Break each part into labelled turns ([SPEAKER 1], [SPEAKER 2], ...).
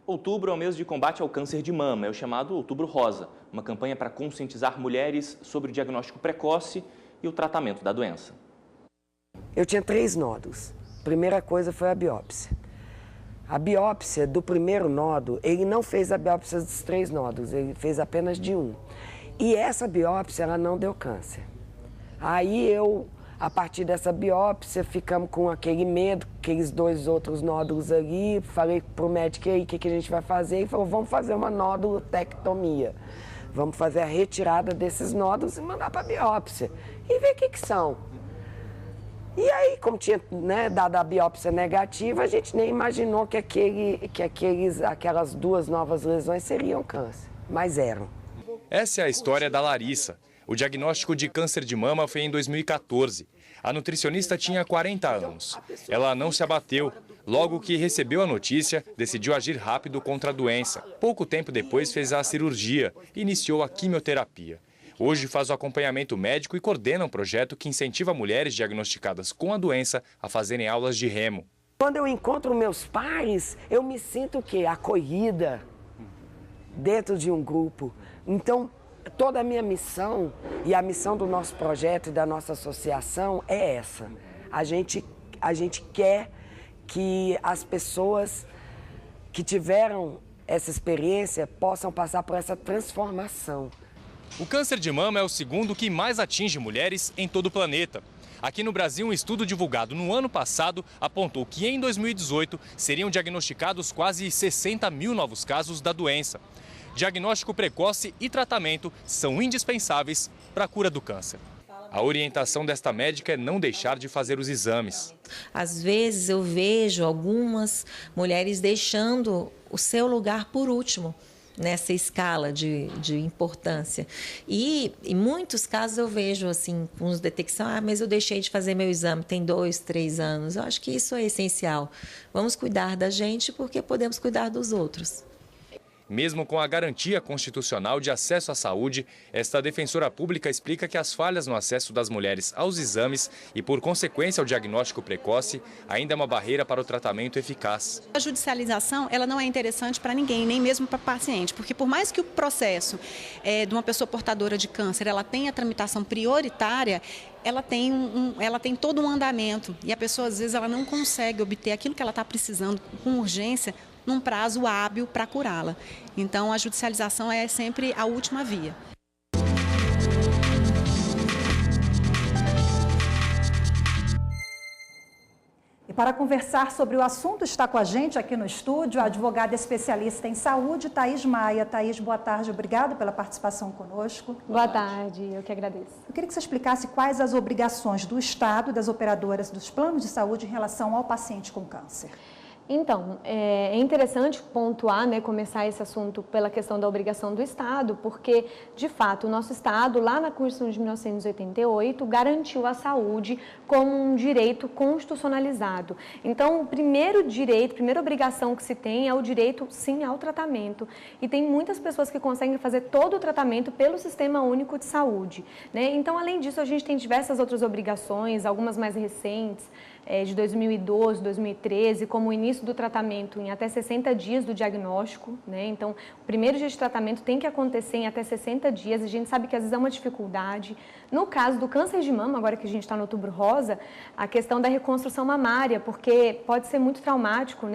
[SPEAKER 1] Outubro é o mês de combate ao câncer de mama, é o chamado Outubro Rosa, uma campanha para conscientizar mulheres sobre o diagnóstico precoce e o tratamento da doença.
[SPEAKER 2] Eu tinha 3 nódulos. Primeira coisa foi a biópsia. A biópsia do primeiro nódulo, ele não fez a biópsia dos 3 nódulos, ele fez apenas de um. E essa biópsia, ela não deu câncer. Aí a partir dessa biópsia, ficamos com aquele medo, aqueles 2 outros nódulos ali, falei pro médico aí o que a gente vai fazer, ele falou, vamos fazer uma nódulotectomia. Vamos fazer a retirada desses nódulos e mandar para a biópsia e ver o que são. E aí, como tinha dado a biópsia negativa, a gente nem imaginou que aquelas 2 novas lesões seriam câncer, mas eram.
[SPEAKER 3] Essa é a história da Larissa. O diagnóstico de câncer de mama foi em 2014. A nutricionista tinha 40 anos. Ela não se abateu. Logo que recebeu a notícia, decidiu agir rápido contra a doença. Pouco tempo depois fez a cirurgia e iniciou a quimioterapia. Hoje faz o acompanhamento médico e coordena um projeto que incentiva mulheres diagnosticadas com a doença a fazerem aulas de remo.
[SPEAKER 2] Quando eu encontro meus pares, eu me sinto acolhida dentro de um grupo. Então, toda a minha missão e a missão do nosso projeto e da nossa associação é essa. A gente quer que as pessoas que tiveram essa experiência possam passar por essa transformação.
[SPEAKER 3] O câncer de mama é o segundo que mais atinge mulheres em todo o planeta. Aqui no Brasil, um estudo divulgado no ano passado apontou que em 2018 seriam diagnosticados quase 60 mil novos casos da doença. Diagnóstico precoce e tratamento são indispensáveis para a cura do câncer. A orientação desta médica é não deixar de fazer os exames.
[SPEAKER 4] Às vezes eu vejo algumas mulheres deixando o seu lugar por último nessa escala de importância. E em muitos casos eu vejo assim, com detecção, mas eu deixei de fazer meu exame, tem 2, 3 anos. Eu acho que isso é essencial. Vamos cuidar da gente porque podemos cuidar dos outros.
[SPEAKER 3] Mesmo com a garantia constitucional de acesso à saúde, esta defensora pública explica que as falhas no acesso das mulheres aos exames e, por consequência, ao diagnóstico precoce, ainda é uma barreira para o tratamento eficaz.
[SPEAKER 5] A judicialização ela não é interessante para ninguém, nem mesmo para o paciente, porque por mais que o processo de uma pessoa portadora de câncer ela tenha tramitação prioritária, ela tem todo um andamento e a pessoa, às vezes, ela não consegue obter aquilo que ela está precisando com urgência num prazo hábil para curá-la. Então, a judicialização é sempre a última via.
[SPEAKER 6] E para conversar sobre o assunto, está com a gente aqui no estúdio a advogada especialista em saúde, Thaís Maia. Thaís, boa tarde, obrigada pela participação conosco.
[SPEAKER 7] Boa tarde, eu que agradeço.
[SPEAKER 6] Eu queria que você explicasse quais as obrigações do Estado e das operadoras dos planos de saúde em relação ao paciente com câncer.
[SPEAKER 7] Então, é interessante pontuar, começar esse assunto pela questão da obrigação do Estado, porque, de fato, o nosso Estado, lá na Constituição de 1988, garantiu a saúde como um direito constitucionalizado. Então, o primeiro direito, a primeira obrigação que se tem é o direito, sim, ao tratamento. E tem muitas pessoas que conseguem fazer todo o tratamento pelo Sistema Único de Saúde, Então, além disso, a gente tem diversas outras obrigações, algumas mais recentes, de 2012, 2013, como o início do tratamento em até 60 dias do diagnóstico, Então, o primeiro dia de tratamento tem que acontecer em até 60 dias, a gente sabe que às vezes é uma dificuldade. No caso do câncer de mama, agora que a gente está no Outubro Rosa, a questão da reconstrução mamária, porque pode ser muito traumático,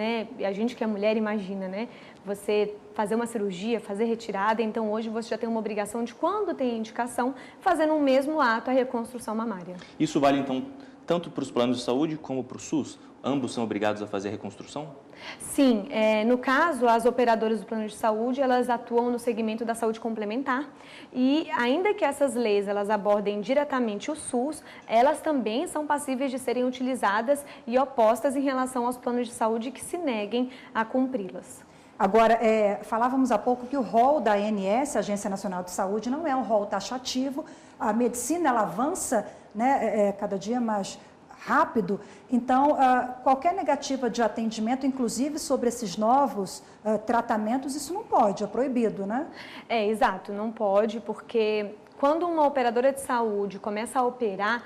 [SPEAKER 7] A gente que é mulher imagina, Você fazer uma cirurgia, fazer retirada, então hoje você já tem uma obrigação de, quando tem indicação, fazer no mesmo ato a reconstrução mamária.
[SPEAKER 1] Isso vale, então, tanto para os planos de saúde como para o SUS? Ambos são obrigados a fazer a reconstrução?
[SPEAKER 7] Sim, no caso, as operadoras do plano de saúde, elas atuam no segmento da saúde complementar e, ainda que essas leis elas abordem diretamente o SUS, elas também são passíveis de serem utilizadas e opostas em relação aos planos de saúde que se neguem a cumpri-las.
[SPEAKER 6] Agora, falávamos há pouco que o rol da ANS, Agência Nacional de Saúde, não é um rol taxativo, a medicina ela avança cada dia mais rápido, então qualquer negativa de atendimento, inclusive sobre esses novos tratamentos, isso não pode, é proibido,
[SPEAKER 7] Exato, não pode, porque quando uma operadora de saúde começa a operar,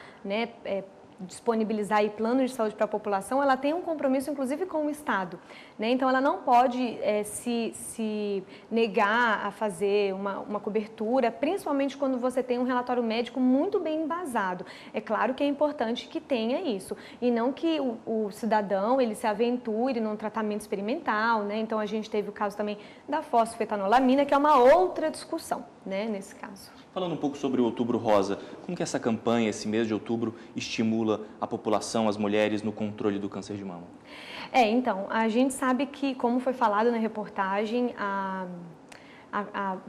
[SPEAKER 7] disponibilizar aí plano de saúde para a população, ela tem um compromisso, inclusive, com o Estado, né? Então, ela não pode se negar a fazer uma cobertura, principalmente quando você tem um relatório médico muito bem embasado. É claro que é importante que tenha isso, e não que o cidadão ele se aventure num tratamento experimental, né? Então, a gente teve o caso também da fosfetanolamina, que é uma outra discussão, né, nesse caso.
[SPEAKER 1] Falando um pouco sobre o Outubro Rosa, como que essa campanha, esse mês de outubro, estimula a população, as mulheres no controle do câncer de mama?
[SPEAKER 7] Então, a gente sabe que, como foi falado na reportagem,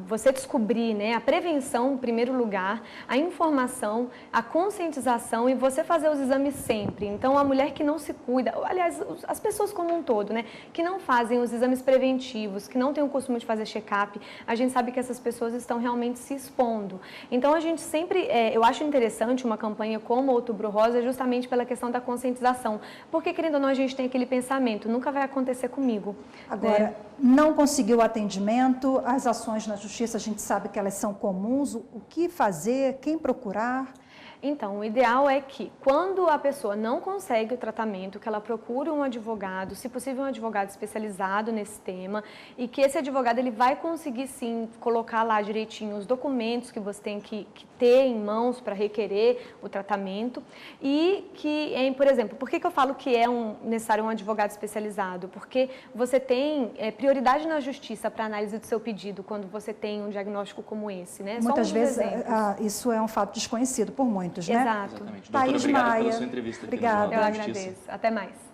[SPEAKER 7] você descobrir, né, a prevenção em primeiro lugar, a informação, a conscientização e você fazer os exames sempre. Então, a mulher que não se cuida, aliás, as pessoas como um todo, né, que não fazem os exames preventivos, que não têm o costume de fazer check-up, a gente sabe que essas pessoas estão realmente se expondo. Então, a gente sempre, eu acho interessante uma campanha como o Outubro Rosa justamente pela questão da conscientização, porque, querendo ou não, a gente tem aquele pensamento, nunca vai acontecer comigo.
[SPEAKER 6] Agora, não conseguiu o atendimento, as ações na justiça, a gente sabe que elas são comuns, o que fazer, quem procurar?
[SPEAKER 7] Então, o ideal é que, quando a pessoa não consegue o tratamento, que ela procure um advogado, se possível um advogado especializado nesse tema, e que esse advogado ele vai conseguir, sim, colocar lá direitinho os documentos que você tem que ter em mãos para requerer o tratamento, e que, por exemplo, por que eu falo que é necessário um advogado especializado? Porque você tem prioridade na justiça para análise do seu pedido quando você tem um diagnóstico como esse, né?
[SPEAKER 6] Muitas vezes isso é um fato desconhecido por muitos. Né?
[SPEAKER 7] Exato.
[SPEAKER 1] Exatamente. Doutora, obrigado pela sua entrevista.
[SPEAKER 6] Obrigada.
[SPEAKER 7] Eu agradeço. Até mais.